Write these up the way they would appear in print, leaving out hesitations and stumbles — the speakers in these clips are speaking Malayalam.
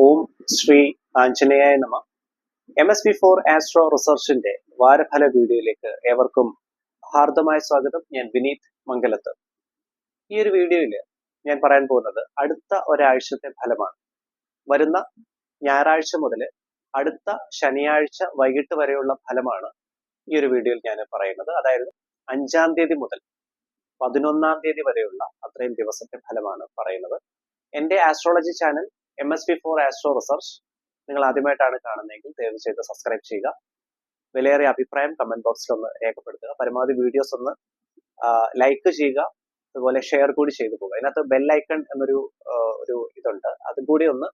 ഓം ശ്രീ ആഞ്ജനേയായ നമ. MS-V4 ആസ്ട്രോ റിസർച്ചിന്റെ വാരഫല വീഡിയോയിലേക്ക് ഏവർക്കും ഹാർദമായ സ്വാഗതം. ഞാൻ വിനീത് മംഗലത്ത്. ഈ ഒരു വീഡിയോയിൽ ഞാൻ പറയാൻ പോകുന്നത് അടുത്ത ഒരാഴ്ചത്തെ ഫലമാണ്. വരുന്ന ഞായറാഴ്ച മുതൽ അടുത്ത ശനിയാഴ്ച വൈകിട്ട് വരെയുള്ള ഫലമാണ് ഈ ഒരു വീഡിയോയിൽ ഞാൻ പറയുന്നത്. അതായത് 5-ാം തീയതി മുതൽ 11-ാം തീയതി വരെയുള്ള അത്രയും ദിവസത്തെ ഫലമാണ് പറയുന്നത്. എന്റെ astrology channel MS-V4 astro research നിങ്ങൾ ആദ്യമായിട്ടാണ് കാണുന്നതെങ്കിൽ ദയവ് ചെയ്ത് സബ്സ്ക്രൈബ് ചെയ്യുക. വിലയേറിയ അഭിപ്രായം കമന്റ് ബോക്സിൽ ഒന്ന് രേഖപ്പെടുത്തുക. പരമാവധി വീഡിയോസ് ഒന്ന് ലൈക്ക് ചെയ്യുക, അതുപോലെ ഷെയർ കൂടി ചെയ്തു പോകുക. അതിനകത്ത് ബെൽ ഐക്കൺ എന്നൊരു ഇതുണ്ട്, അതും കൂടി ഒന്ന്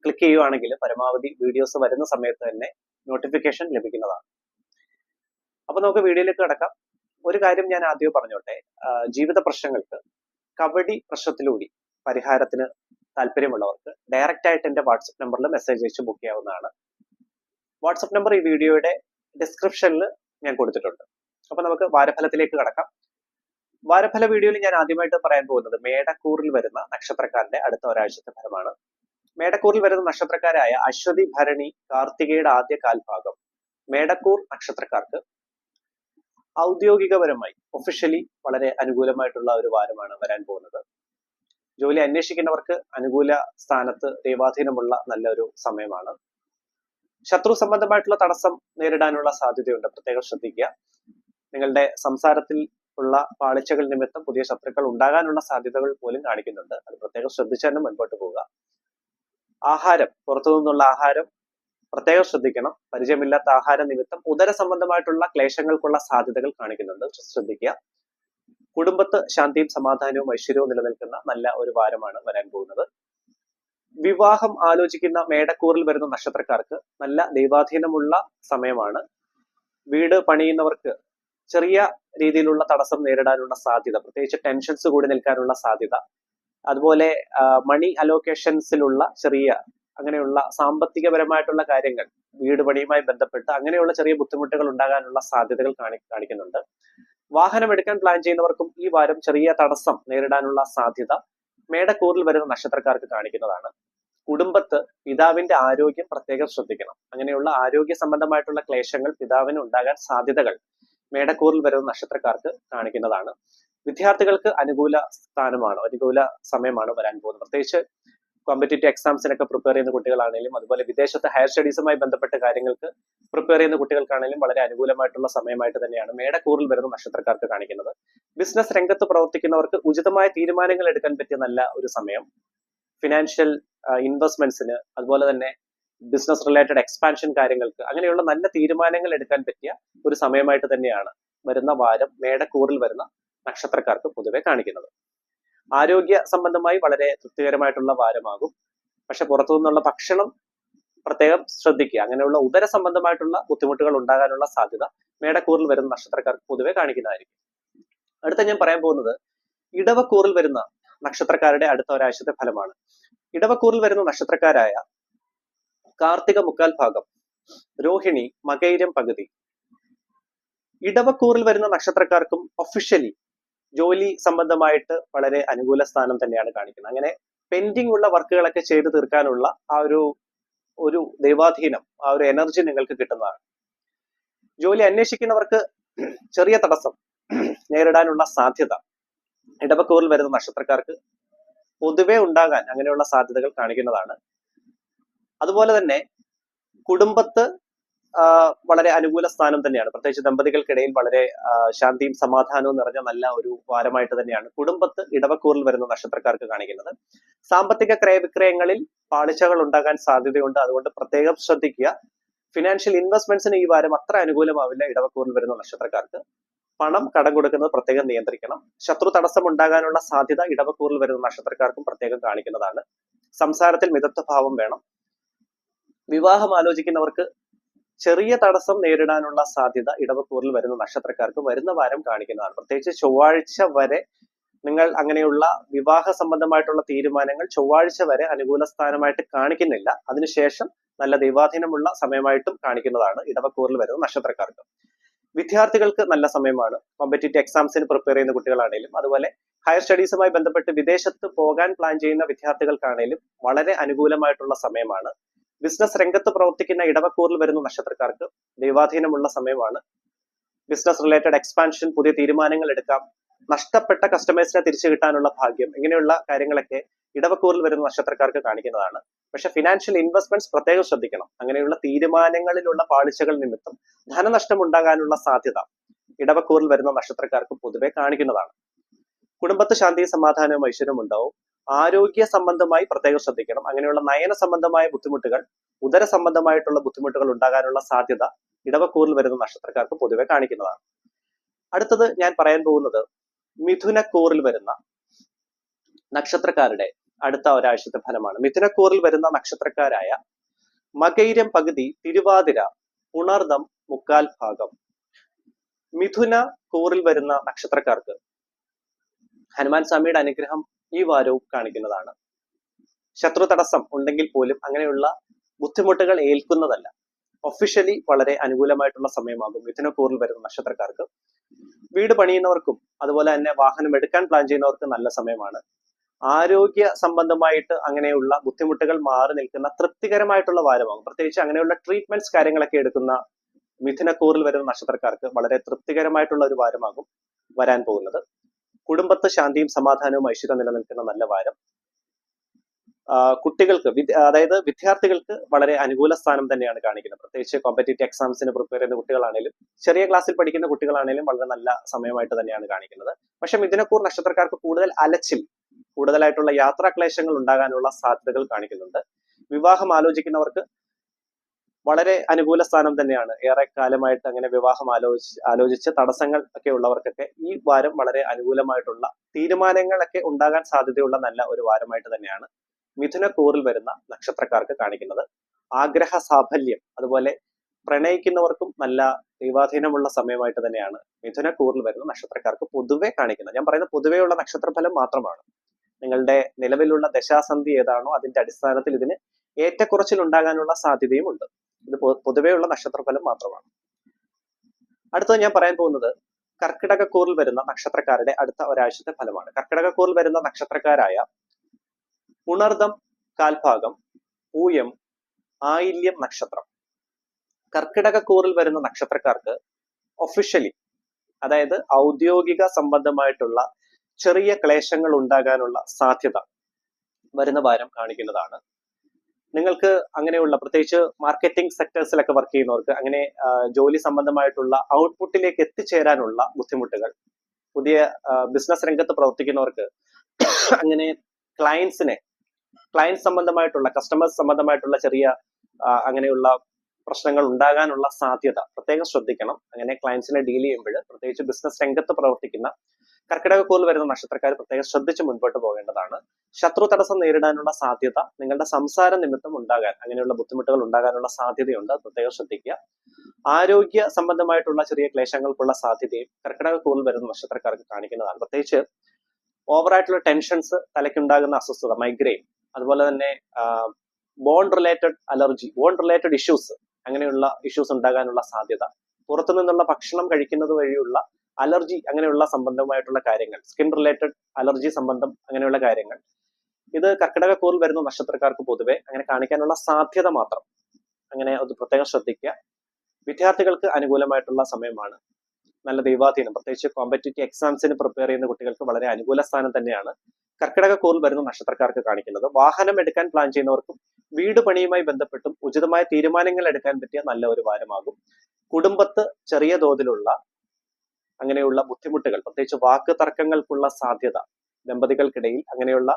ക്ലിക്ക് ചെയ്യുവാണെങ്കിൽ പരമാവധി വീഡിയോസ് വരുന്ന സമയത്ത് തന്നെ നോട്ടിഫിക്കേഷൻ ലഭിക്കുന്നതാണ്. അപ്പൊ നമുക്ക് വീഡിയോയിലേക്ക് കിടക്കാം. ഒരു കാര്യം ഞാൻ ആദ്യം പറഞ്ഞോട്ടെ, ജീവിത പ്രശ്നങ്ങൾക്ക് കബഡി പ്രശ്നത്തിലൂടെ പരിഹാരത്തിന് താല്പര്യമുള്ളവർക്ക് ഡയറക്റ്റ് ആയിട്ട് എന്റെ വാട്സപ്പ് നമ്പറിൽ മെസ്സേജ് അയച്ച് ബുക്ക് ചെയ്യാവുന്നതാണ്. വാട്സപ്പ് നമ്പർ ഈ വീഡിയോയുടെ ഡിസ്ക്രിപ്ഷനിൽ ഞാൻ കൊടുത്തിട്ടുണ്ട്. അപ്പൊ നമുക്ക് വാരഫലത്തിലേക്ക് കടക്കാം. വാരഫല വീഡിയോയിൽ ഞാൻ ആദ്യമായിട്ട് പറയാൻ പോകുന്നത് മേടക്കൂറിൽ വരുന്ന നക്ഷത്രക്കാരുടെ അടുത്ത ഒരാഴ്ചത്തെ ഫലമാണ്. മേടക്കൂറിൽ വരുന്ന നക്ഷത്രക്കാരായ അശ്വതി, ഭരണി, കാർത്തികയുടെ ആദ്യ കാൽഭാഗം മേടക്കൂർ നക്ഷത്രക്കാർക്ക് ഔദ്യോഗികപരമായി ഒഫീഷ്യലി വളരെ അനുകൂലമായിട്ടുള്ള ഒരു വാരമാണ് വരാൻ പോകുന്നത്. ജോലി അന്വേഷിക്കുന്നവർക്ക് അനുകൂല സ്ഥാനത്ത് ദൈവാധീനമുള്ള നല്ലൊരു സമയമാണ്. ശത്രു സംബന്ധമായിട്ടുള്ള തടസ്സം നേരിടാനുള്ള സാധ്യതയുണ്ട്, പ്രത്യേകം ശ്രദ്ധിക്കുക. നിങ്ങളുടെ സംസാരത്തിൽ ഉള്ള പാളിച്ചകൾ നിമിത്തം പുതിയ ശത്രുക്കൾ ഉണ്ടാകാനുള്ള സാധ്യതകൾ പോലും കാണിക്കുന്നുണ്ട്. അത് പ്രത്യേകം ശ്രദ്ധിച്ചു തന്നെ മുൻപോട്ട് പോവുക. ആഹാരം, പുറത്തു നിന്നുള്ള ആഹാരം പ്രത്യേകം ശ്രദ്ധിക്കണം. പരിചയമില്ലാത്ത ആഹാര നിമിത്തം ഉദര സംബന്ധമായിട്ടുള്ള ക്ലേശങ്ങൾക്കുള്ള സാധ്യതകൾ കാണിക്കുന്നുണ്ട്, ശ്രദ്ധിക്കുക. കുടുംബത്ത് ശാന്തിയും സമാധാനവും ഐശ്വര്യവും നിലനിൽക്കുന്ന നല്ല ഒരു വാരമാണ് വരാൻ പോകുന്നത്. വിവാഹം ആലോചിക്കുന്ന മേടക്കൂറിൽ വരുന്ന നക്ഷത്രക്കാർക്ക് നല്ല ദൈവാധീനമുള്ള സമയമാണ്. വീട് പണിയുന്നവർക്ക് ചെറിയ രീതിയിലുള്ള തടസ്സം നേരിടാനുള്ള സാധ്യത, പ്രത്യേകിച്ച് ടെൻഷൻസ് കൂടി നിൽക്കാനുള്ള സാധ്യത, അതുപോലെ മണി അലോക്കേഷൻസിലുള്ള ചെറിയ അങ്ങനെയുള്ള സാമ്പത്തികപരമായിട്ടുള്ള കാര്യങ്ങൾ, വീട് പണിയുമായി ബന്ധപ്പെട്ട് അങ്ങനെയുള്ള ചെറിയ ബുദ്ധിമുട്ടുകൾ ഉണ്ടാകാനുള്ള സാധ്യതകൾ കാണിക്കുന്നുണ്ട്. വാഹനം എടുക്കാൻ പ്ലാൻ ചെയ്യുന്നവർക്കും ഈ വാരം ചെറിയ തടസ്സം നേരിടാനുള്ള സാധ്യത മേടക്കൂറിൽ വരുന്ന നക്ഷത്രക്കാർക്ക് കാണിക്കുന്നതാണ്. കുടുംബത്ത് പിതാവിന്റെ ആരോഗ്യം പ്രത്യേകം ശ്രദ്ധിക്കണം. അങ്ങനെയുള്ള ആരോഗ്യ സംബന്ധമായിട്ടുള്ള ക്ലേശങ്ങൾ പിതാവിന് ഉണ്ടാകാൻ സാധ്യതകൾ മേടക്കൂറിൽ വരുന്ന നക്ഷത്രക്കാർക്ക് കാണിക്കുന്നതാണ്. വിദ്യാർത്ഥികൾക്ക് അനുകൂല സ്ഥാനമാണ്, അനുകൂല സമയമാണ് വരാൻ പോകുന്നത്. പ്രത്യേകിച്ച് കോമ്പറ്റേറ്റീവ് എക്സാംസിനൊക്കെ പ്രിപ്പയർ ചെയ്യുന്ന കുട്ടികളാണെങ്കിലും, അതുപോലെ വിദേശത്ത് ഹയർ സ്റ്റഡീസുമായി ബന്ധപ്പെട്ട കാര്യങ്ങൾക്ക് പ്രിപ്പയർ ചെയ്യുന്ന കുട്ടികൾക്കാണെങ്കിലും വളരെ അനുകൂലമായിട്ടുള്ള സമയമായിട്ട് തന്നെയാണ് മേടക്കൂറിൽ വരുന്ന നക്ഷത്രക്കാർക്ക് കാണിക്കുന്നത്. ബിസിനസ് രംഗത്ത് പ്രവർത്തിക്കുന്നവർക്ക് ഉചിതമായ തീരുമാനങ്ങൾ എടുക്കാൻ പറ്റിയ നല്ല ഒരു സമയം. ഫിനാൻഷ്യൽ ഇൻവെസ്റ്റ്മെന്റ്സിന്, അതുപോലെ തന്നെ ബിസിനസ് റിലേറ്റഡ് എക്സ്പാൻഷൻ കാര്യങ്ങൾക്ക് അങ്ങനെയുള്ള നല്ല തീരുമാനങ്ങൾ എടുക്കാൻ പറ്റിയ ഒരു സമയമായിട്ട് തന്നെയാണ് വരുന്ന വാരം മേടക്കൂറിൽ വരുന്ന നക്ഷത്രക്കാർക്ക് പൊതുവെ കാണിക്കുന്നത്. ആരോഗ്യ സംബന്ധമായി വളരെ തൃപ്തികരമായിട്ടുള്ള വാരമാകും. പക്ഷെ പുറത്തു നിന്നുള്ള ഭക്ഷണം പ്രത്യേകം ശ്രദ്ധിക്കുക. അങ്ങനെയുള്ള ഉദര സംബന്ധമായിട്ടുള്ള ബുദ്ധിമുട്ടുകൾ ഉണ്ടാകാനുള്ള സാധ്യത മേടക്കൂറിൽ വരുന്ന നക്ഷത്രക്കാർക്ക് പൊതുവെ കാണിക്കുന്നതായിരിക്കും. അടുത്ത ഞാൻ പറയാൻ പോകുന്നത് ഇടവക്കൂറിൽ വരുന്ന നക്ഷത്രക്കാരുടെ അടുത്ത ഒരാഴ്ചത്തെ ഫലമാണ്. ഇടവക്കൂറിൽ വരുന്ന നക്ഷത്രക്കാരായ കാർത്തിക മുക്കാൽ ഭാഗം, രോഹിണി, മകയിരം പകുതി. ഇടവക്കൂറിൽ വരുന്ന നക്ഷത്രക്കാർക്കും ഒഫീഷ്യലി ജോലി സംബന്ധമായിട്ട് വളരെ അനുകൂല സ്ഥാനം തന്നെയാണ് കാണിക്കുന്നത്. അങ്ങനെ പെൻഡിങ് ഉള്ള വർക്കുകളൊക്കെ ചെയ്തു തീർക്കാനുള്ള ആ ഒരു ദൈവാധീനം, ആ ഒരു എനർജി നിങ്ങൾക്ക് കിട്ടുന്നതാണ്. ജോലി അന്വേഷിക്കുന്നവർക്ക് ചെറിയ തടസ്സം നേരിടാനുള്ള സാധ്യത ഇടവക്കൂറിൽ വരുന്ന നക്ഷത്രക്കാർക്ക് പൊതുവെ ഉണ്ടാകാൻ അങ്ങനെയുള്ള സാധ്യതകൾ കാണിക്കുന്നതാണ്. അതുപോലെ തന്നെ കുടുംബത്ത് വളരെ അനുകൂല സ്ഥാനം തന്നെയാണ്. പ്രത്യേകിച്ച് ദമ്പതികൾക്കിടയിൽ വളരെ ശാന്തിയും സമാധാനവും നിറഞ്ഞ നല്ല ഒരു വാരമായിട്ട് തന്നെയാണ് കുടുംബത്ത് ഇടവക്കൂറിൽ വരുന്ന നക്ഷത്രക്കാർക്ക് കാണിക്കുന്നത്. സാമ്പത്തിക ക്രയവിക്രയങ്ങളിൽ പാളിച്ചകൾ ഉണ്ടാകാൻ സാധ്യതയുണ്ട്, അതുകൊണ്ട് പ്രത്യേകം ശ്രദ്ധിക്കുക. ഫിനാൻഷ്യൽ ഇൻവെസ്റ്റ്മെന്റ്സിന് ഈ വാരം അത്ര അനുകൂലമാവില്ല ഇടവക്കൂറിൽ വരുന്ന നക്ഷത്രക്കാർക്ക്. പണം കടം കൊടുക്കുന്നത് പ്രത്യേകം നിയന്ത്രിക്കണം. ശത്രു തടസ്സം ഉണ്ടാകാനുള്ള സാധ്യത ഇടവക്കൂറിൽ വരുന്ന നക്ഷത്രക്കാർക്കും പ്രത്യേകം കാണിക്കുന്നതാണ്. സംസാരത്തിൽ മിതത്വഭാവം വേണം. വിവാഹം ആലോചിക്കുന്നവർക്ക് ചെറിയ തടസ്സം നേരിടാനുള്ള സാധ്യത ഇടവക്കൂറിൽ വരുന്ന നക്ഷത്രക്കാർക്ക് വരുന്ന വാരം കാണിക്കുന്നതാണ്. പ്രത്യേകിച്ച് ചൊവ്വാഴ്ച വരെ നിങ്ങൾ അങ്ങനെയുള്ള വിവാഹ സംബന്ധമായിട്ടുള്ള തീരുമാനങ്ങൾ ചൊവ്വാഴ്ച വരെ അനുകൂല സ്ഥാനമായിട്ട് കാണിക്കുന്നില്ല. അതിനുശേഷം നല്ല ദൈവാധീനമുള്ള സമയമായിട്ടും കാണിക്കുന്നതാണ് ഇടവക്കൂറിൽ വരുന്ന നക്ഷത്രക്കാർക്ക്. വിദ്യാർത്ഥികൾക്ക് നല്ല സമയമാണ്. കോമ്പറ്റേറ്റീവ് എക്സാംസിന് പ്രിപ്പയർ ചെയ്യുന്ന കുട്ടികളാണെങ്കിലും, അതുപോലെ ഹയർ സ്റ്റഡീസുമായി ബന്ധപ്പെട്ട് വിദേശത്ത് പോകാൻ പ്ലാൻ ചെയ്യുന്ന വിദ്യാർത്ഥികൾക്കാണേലും വളരെ അനുകൂലമായിട്ടുള്ള സമയമാണ്. ബിസിനസ് രംഗത്ത് പ്രവർത്തിക്കുന്ന ഇടവക്കൂറിൽ വരുന്ന നക്ഷത്രക്കാർക്ക് ദൈവാധീനമുള്ള സമയമാണ്. ബിസിനസ് റിലേറ്റഡ് എക്സ്പാൻഷൻ, പുതിയ തീരുമാനങ്ങൾ എടുക്കാം, നഷ്ടപ്പെട്ട കസ്റ്റമേഴ്സിനെ തിരിച്ചു കിട്ടാനുള്ള ഭാഗ്യം, ഇങ്ങനെയുള്ള കാര്യങ്ങളൊക്കെ ഇടവക്കൂറിൽ വരുന്ന നക്ഷത്രക്കാർക്ക് കാണിക്കുന്നതാണ്. പക്ഷെ ഫിനാൻഷ്യൽ ഇൻവെസ്റ്റ്മെന്റ്സ് പ്രത്യേകം ശ്രദ്ധിക്കണം. അങ്ങനെയുള്ള തീരുമാനങ്ങളിലുള്ള പാളിച്ചകൾ നിമിത്തം ധനനഷ്ടം ഉണ്ടാകാനുള്ള സാധ്യത ഇടവക്കൂറിൽ വരുന്ന നക്ഷത്രക്കാർക്ക് പൊതുവെ കാണിക്കുന്നതാണ്. കുടുംബത്ത് ശാന്തിയും സമാധാനവും ഐശ്വര്യവും ഉണ്ടാവും. ആരോഗ്യ സംബന്ധമായി പ്രത്യേകം ശ്രദ്ധിക്കണം. അങ്ങനെയുള്ള നയന സംബന്ധമായ ബുദ്ധിമുട്ടുകൾ, ഉദര സംബന്ധമായിട്ടുള്ള ബുദ്ധിമുട്ടുകൾ ഉണ്ടാകാനുള്ള സാധ്യത ഇടവക്കൂറിൽ വരുന്ന നക്ഷത്രക്കാർക്ക് പൊതുവെ കാണിക്കുന്നതാണ്. അടുത്തത് ഞാൻ പറയാൻ പോകുന്നത് മിഥുനക്കൂറിൽ വരുന്ന നക്ഷത്രക്കാരുടെ അടുത്ത ഒരാഴ്ചത്തെ ഫലമാണ്. മിഥുനക്കൂറിൽ വരുന്ന നക്ഷത്രക്കാരായ മകൈരം പകുതി, തിരുവാതിര, പുണർദം മുക്കാൽ ഭാഗം. മിഥുന കൂറിൽ വരുന്ന നക്ഷത്രക്കാർക്ക് ഹനുമാൻ സ്വാമിയുടെ അനുഗ്രഹം ഈ വാരവും കാണിക്കുന്നതാണ്. ശത്രു തടസ്സം ഉണ്ടെങ്കിൽ പോലും അങ്ങനെയുള്ള ബുദ്ധിമുട്ടുകൾ ഏൽക്കുന്നതല്ല. ഒഫീഷ്യലി വളരെ അനുകൂലമായിട്ടുള്ള സമയമാകും മിഥുനക്കൂറിൽ വരുന്ന നക്ഷത്രക്കാർക്ക്. വീട് പണിയുന്നവർക്കും അതുപോലെ തന്നെ വാഹനം എടുക്കാൻ പ്ലാൻ ചെയ്യുന്നവർക്കും നല്ല സമയമാണ്. ആരോഗ്യ സംബന്ധമായിട്ട് അങ്ങനെയുള്ള ബുദ്ധിമുട്ടുകൾ മാറി നിൽക്കുന്ന തൃപ്തികരമായിട്ടുള്ള വാരമാകും. പ്രത്യേകിച്ച് അങ്ങനെയുള്ള ട്രീറ്റ്മെന്റ്സ് കാര്യങ്ങളൊക്കെ എടുക്കുന്ന മിഥുനക്കൂറിൽ വരുന്ന നക്ഷത്രക്കാർക്ക് വളരെ തൃപ്തികരമായിട്ടുള്ള ഒരു വാരമാകും വരാൻ പോകുന്നത്. കുടുംബത്ത് ശാന്തിയും സമാധാനവും ഐശ്വര്യം നിലനിൽക്കുന്ന നല്ല വാരം. കുട്ടികൾക്ക് അതായത് വിദ്യാർത്ഥികൾക്ക് വളരെ അനുകൂല സ്ഥാനം തന്നെയാണ് കാണിക്കുന്നത്. പ്രത്യേകിച്ച് കോമ്പറ്റേറ്റീവ് എക്സാംസിന് പ്രിപ്പയർ ചെയ്യുന്ന കുട്ടികളാണെങ്കിലും ചെറിയ ക്ലാസ്സിൽ പഠിക്കുന്ന കുട്ടികളാണെങ്കിലും വളരെ നല്ല സമയമായിട്ട് തന്നെയാണ് കാണിക്കുന്നത്. പക്ഷെ മിഥുനക്കൂർ നക്ഷത്രക്കാർക്ക് കൂടുതൽ അലച്ചിൽ, കൂടുതലായിട്ടുള്ള യാത്രാക്ലേശങ്ങൾ ഉണ്ടാകാനുള്ള സാധ്യതകൾ കാണിക്കുന്നുണ്ട്. വിവാഹം ആലോചിക്കുന്നവർക്ക് വളരെ അനുകൂല സ്ഥാനം തന്നെയാണ്. ഏറെ കാലമായിട്ട് അങ്ങനെ വിവാഹം ആലോചിച്ച് തടസ്സങ്ങൾ ഒക്കെ ഉള്ളവർക്കൊക്കെ ഈ വാരം വളരെ അനുകൂലമായിട്ടുള്ള തീരുമാനങ്ങളൊക്കെ ഉണ്ടാകാൻ സാധ്യതയുള്ള നല്ല ഒരു വാരമായിട്ട് തന്നെയാണ് മിഥുനക്കൂറിൽ വരുന്ന നക്ഷത്രക്കാർക്ക് കാണിക്കുന്നത്. ആഗ്രഹ സാഫല്യം, അതുപോലെ പ്രണയിക്കുന്നവർക്കും നല്ല ദൈവാധീനമുള്ള സമയമായിട്ട് തന്നെയാണ് മിഥുനക്കൂറിൽ വരുന്ന നക്ഷത്രക്കാർക്ക് പൊതുവെ കാണിക്കുന്നത്. ഞാൻ പറയുന്നത് പൊതുവെയുള്ള നക്ഷത്രഫലം മാത്രമാണ്. നിങ്ങളുടെ നിലവിലുള്ള ദശാസന്ധി ഏതാണോ അതിന്റെ അടിസ്ഥാനത്തിൽ ഇതിന് ഏറ്റക്കുറച്ചിൽ ഉണ്ടാകാനുള്ള സാധ്യതയും ഉണ്ട്. ഇത് പൊതുവെയുള്ള നക്ഷത്രഫലം മാത്രമാണ്. അടുത്തത് ഞാൻ പറയാൻ പോകുന്നത് കർക്കിടകക്കൂറിൽ വരുന്ന നക്ഷത്രക്കാരുടെ അടുത്ത ഒരാഴ്ചത്തെ ഫലമാണ്. കർക്കിടകക്കൂറിൽ വരുന്ന നക്ഷത്രക്കാരായ പുണർദം കാൽഭാഗം, പൂയം, ആയില്യം നക്ഷത്രം. കർക്കിടകക്കൂറിൽ വരുന്ന നക്ഷത്രക്കാർക്ക് ഒഫീഷ്യലി, അതായത് ഔദ്യോഗിക സംബന്ധമായിട്ടുള്ള ചെറിയ ക്ലേശങ്ങൾ ഉണ്ടാകാനുള്ള സാധ്യത വരുന്ന വാരം കാണിക്കുന്നതാണ്. നിങ്ങൾക്ക് അങ്ങനെയുള്ള പ്രത്യേകിച്ച് മാർക്കറ്റിംഗ് സെക്ടേഴ്സിലൊക്കെ വർക്ക് ചെയ്യുന്നവർക്ക് അങ്ങനെ ജോലി സംബന്ധമായിട്ടുള്ള ഔട്ട്പുട്ടിലേക്ക് എത്തിച്ചേരാനുള്ള ബുദ്ധിമുട്ടുകൾ, പുതിയ ബിസിനസ് രംഗത്ത് പ്രവർത്തിക്കുന്നവർക്ക് അങ്ങനെ ക്ലയൻസ് സംബന്ധമായിട്ടുള്ള കസ്റ്റമേഴ്സ് സംബന്ധമായിട്ടുള്ള ചെറിയ അങ്ങനെയുള്ള പ്രശ്നങ്ങൾ ഉണ്ടാകാനുള്ള സാധ്യത പ്രത്യേകം ശ്രദ്ധിക്കണം. അങ്ങനെ ക്ലയൻസിനെ ഡീൽ ചെയ്യുമ്പോൾ പ്രത്യേകിച്ച് ബിസിനസ് രംഗത്ത് പ്രവർത്തിക്കുന്ന കർക്കിടകക്കൂറിൽ വരുന്ന നക്ഷത്രക്കാർ പ്രത്യേകം ശ്രദ്ധിച്ച് മുൻപോട്ട് പോകേണ്ടതാണ്. ശത്രു തടസ്സം നേരിടാനുള്ള സാധ്യത നിങ്ങളുടെ സംസാര നിമിത്തം ഉണ്ടാകാൻ, അങ്ങനെയുള്ള ബുദ്ധിമുട്ടുകൾ ഉണ്ടാകാനുള്ള സാധ്യതയുണ്ട്. അത് പ്രത്യേകം ശ്രദ്ധിക്കുക. ആരോഗ്യ സംബന്ധമായിട്ടുള്ള ചെറിയ ക്ലേശങ്ങൾക്കുള്ള സാധ്യതയും കർക്കിടകക്കൂറിൽ വരുന്ന നക്ഷത്രക്കാർക്ക് കാണിക്കുന്നതാണ്. പ്രത്യേകിച്ച് ഓവറായിട്ടുള്ള ടെൻഷൻസ്, തലയ്ക്കുണ്ടാകുന്ന അസ്വസ്ഥത, മൈഗ്രെയിൻ, അതുപോലെ തന്നെ bone related allergy, bone related issues, അങ്ങനെയുള്ള ഇഷ്യൂസ് ഉണ്ടാകാനുള്ള സാധ്യത, പുറത്തു നിന്നുള്ള ഭക്ഷണം കഴിക്കുന്നത് വഴിയുള്ള അലർജി, അങ്ങനെയുള്ള സംബന്ധമായിട്ടുള്ള കാര്യങ്ങൾ, സ്കിൻ റിലേറ്റഡ് അലർജി സംബന്ധം അങ്ങനെയുള്ള കാര്യങ്ങൾ, ഇത് കർക്കിടകക്കൂറിൽ വരുന്ന നക്ഷത്രക്കാർക്ക് പൊതുവെ അങ്ങനെ കാണിക്കാനുള്ള സാധ്യത മാത്രം. അങ്ങനെ അത് പ്രത്യേകം ശ്രദ്ധിക്കുക. വിദ്യാർത്ഥികൾക്ക് അനുകൂലമായിട്ടുള്ള സമയമാണ്. നല്ല ദൈവാധീനം, പ്രത്യേകിച്ച് കോമ്പറ്റേറ്റീവ് എക്സാംസിന് പ്രിപ്പയർ ചെയ്യുന്ന കുട്ടികൾക്ക് വളരെ അനുകൂല സ്ഥാനം തന്നെയാണ് കർക്കിടകക്കൂറിൽ വരുന്ന നക്ഷത്രക്കാർക്ക് കാണിക്കുന്നത്. വാഹനം എടുക്കാൻ പ്ലാൻ ചെയ്യുന്നവർക്കും വീട് പണിയുമായി ബന്ധപ്പെട്ടും ഉചിതമായ തീരുമാനങ്ങൾ എടുക്കാൻ പറ്റിയ നല്ല ഒരു വാരമാകും. കുടുംബത്ത് ചെറിയ തോതിലുള്ള അങ്ങനെയുള്ള ബുദ്ധിമുട്ടുകൾ, പ്രത്യേകിച്ച് വാക്ക് തർക്കങ്ങൾക്കുള്ള സാധ്യത, ദമ്പതികൾക്കിടയിൽ അങ്ങനെയുള്ള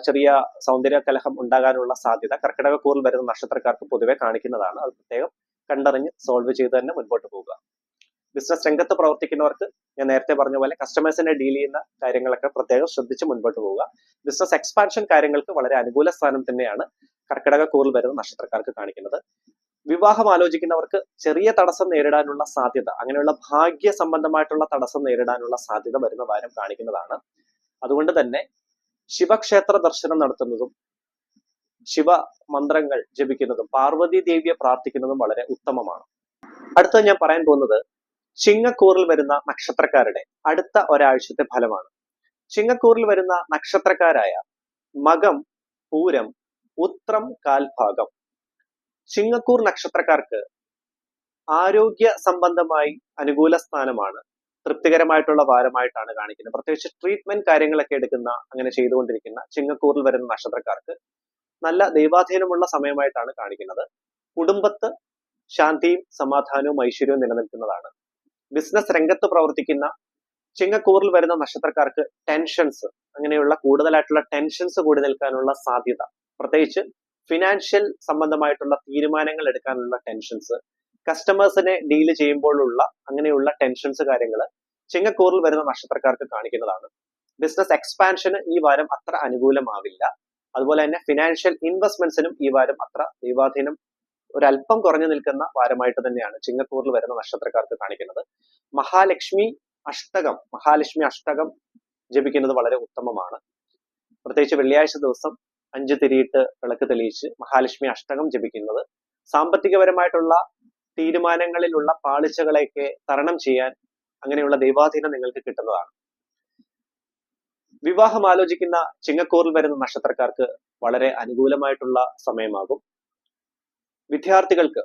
ചെറിയ സൗന്ദര്യ കലഹം ഉണ്ടാകാനുള്ള സാധ്യത കർക്കിടകക്കൂറിൽ വരുന്ന നക്ഷത്രക്കാർക്ക് പൊതുവെ കാണിക്കുന്നതാണ്. അത് പ്രത്യേകം കണ്ടറിഞ്ഞ് സോൾവ് ചെയ്ത് തന്നെ മുൻപോട്ട് പോവുക. ബിസിനസ് രംഗത്ത് പ്രവർത്തിക്കുന്നവർക്ക് ഞാൻ നേരത്തെ പറഞ്ഞ പോലെ കസ്റ്റമേഴ്സിനെ ഡീൽ ചെയ്യുന്ന കാര്യങ്ങളൊക്കെ പ്രത്യേകം ശ്രദ്ധിച്ച് മുൻപോട്ട് പോവുക. ബിസിനസ് എക്സ്പാൻഷൻ കാര്യങ്ങൾക്ക് വളരെ അനുകൂല സ്ഥാനം തന്നെയാണ് കർക്കിടകക്കൂറിൽ വരുന്ന നക്ഷത്രക്കാർക്ക് കാണിക്കുന്നത്. വിവാഹം ആലോചിക്കുന്നവർക്ക് ചെറിയ തടസ്സം നേരിടാനുള്ള സാധ്യത, അങ്ങനെയുള്ള ഭാഗ്യ സംബന്ധമായിട്ടുള്ള തടസ്സം നേരിടാനുള്ള സാധ്യത വരുന്ന വാരം കാണിക്കുന്നതാണ്. അതുകൊണ്ട് തന്നെ ശിവക്ഷേത്ര ദർശനം നടത്തുന്നതും ശിവ മന്ത്രങ്ങൾ ജപിക്കുന്നതും പാർവതി ദേവിയെ പ്രാർത്ഥിക്കുന്നതും വളരെ ഉത്തമമാണ്. അടുത്തത് ഞാൻ പറയാൻ പോകുന്നത് ചിങ്ങക്കൂറിൽ വരുന്ന നക്ഷത്രക്കാരുടെ അടുത്ത ഒരാഴ്ചത്തെ ഫലമാണ്. ചിങ്ങക്കൂറിൽ വരുന്ന നക്ഷത്രക്കാരായ മകം, പൂരം, ഉത്രം കാൽഭാഗം. ചിങ്ങക്കൂർ നക്ഷത്രക്കാർക്ക് ആരോഗ്യ സംബന്ധമായി അനുകൂല സ്ഥാനമാണ്, തൃപ്തികരമായിട്ടുള്ള വാരമായിട്ടാണ് കാണിക്കുന്നത്. പ്രത്യേകിച്ച് ട്രീറ്റ്മെന്റ് കാര്യങ്ങളൊക്കെ എടുക്കുന്ന, അങ്ങനെ ചെയ്തുകൊണ്ടിരിക്കുന്ന ചിങ്ങക്കൂറിൽ വരുന്ന നക്ഷത്രക്കാർക്ക് നല്ല ദൈവാധീനമുള്ള സമയമായിട്ടാണ് കാണിക്കുന്നത്. കുടുംബത്ത് ശാന്തിയും സമാധാനവും ഐശ്വര്യവും നിലനിൽക്കുന്നതാണ്. ബിസിനസ് രംഗത്ത് പ്രവർത്തിക്കുന്ന ചിങ്ങക്കൂറിൽ വരുന്ന നക്ഷത്രക്കാർക്ക് ടെൻഷൻസ്, അങ്ങനെയുള്ള കൂടുതലായിട്ടുള്ള ടെൻഷൻസ് കൂടി നിൽക്കാനുള്ള സാധ്യത, പ്രത്യേകിച്ച് ഫിനാൻഷ്യൽ സംബന്ധമായിട്ടുള്ള തീരുമാനങ്ങൾ എടുക്കാനുള്ള ടെൻഷൻസ്, കസ്റ്റമേഴ്സിനെ ഡീല് ചെയ്യുമ്പോഴുള്ള അങ്ങനെയുള്ള ടെൻഷൻസ് കാര്യങ്ങൾ ചിങ്ങക്കൂറിൽ വരുന്ന നക്ഷത്രക്കാർക്ക് കാണിക്കുന്നതാണ്. ബിസിനസ് എക്സ്പാൻഷന് ഈ വാരം അത്ര അനുകൂലമാവില്ല. അതുപോലെ തന്നെ ഫിനാൻഷ്യൽ ഇൻവെസ്റ്റ്മെന്റ്സിനും ഈ വാരം അത്ര ദൈവാധീനം ഒരല്പം കുറഞ്ഞു നിൽക്കുന്ന വാരമായിട്ട് തന്നെയാണ് ചിങ്ങക്കൂറിൽ വരുന്ന നക്ഷത്രക്കാർക്ക് കാണിക്കുന്നത്. മഹാലക്ഷ്മി അഷ്ടകം ജപിക്കുന്നത് വളരെ ഉത്തമമാണ്. പ്രത്യേകിച്ച് വെള്ളിയാഴ്ച ദിവസം 5 തിരിയിട്ട് വിളക്ക് തെളിയിച്ച് മഹാലക്ഷ്മി അഷ്ടകം ജപിക്കുന്നത് സാമ്പത്തികപരമായിട്ടുള്ള തീരുമാനങ്ങളിലുള്ള പാളിച്ചകളെയൊക്കെ തരണം ചെയ്യാൻ, അങ്ങനെയുള്ള ദൈവാധീനം നിങ്ങൾക്ക് കിട്ടുന്നതാണ്. വിവാഹം ആലോചിക്കുന്ന ചിങ്ങക്കൂറിൽ വരുന്ന നക്ഷത്രക്കാർക്ക് വളരെ അനുകൂലമായിട്ടുള്ള സമയമാകും. വിദ്യാർത്ഥികൾക്ക്